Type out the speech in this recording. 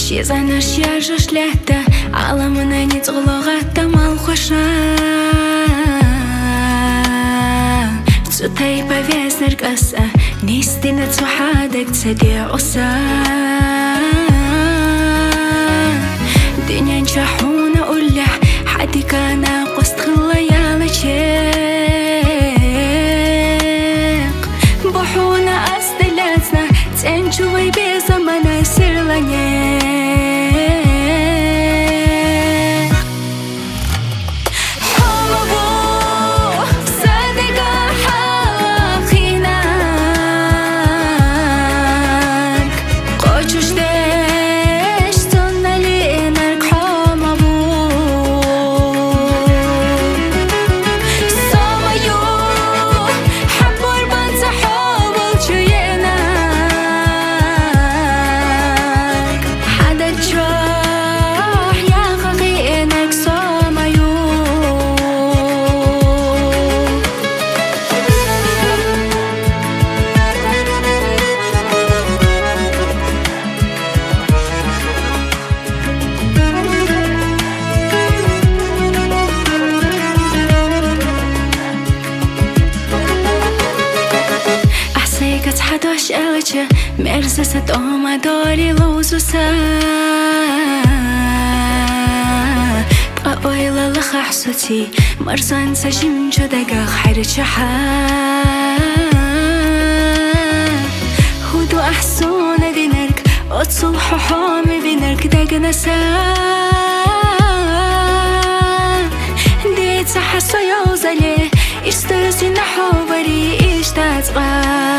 Шизанаш яжаш лята, аламына не цуглогатта малхоша. Цутай повеснер каса, нистина цухадек цедиуса. Динyan чахуна улля, حدي كان قصد خليالة شيق. بحونا أستلاتنا تنجوي بزمنا سرلانيق. حداش ألجة مرزسة دوما داري لوزوسا بقويلة لخحصتي مرزان سجم جدقا خير جحا هدو أحسون دينرك أتصلح حامي بينرك دقنسا ديت سحسو يوزالي اشترسي نحو بري اشتاتغا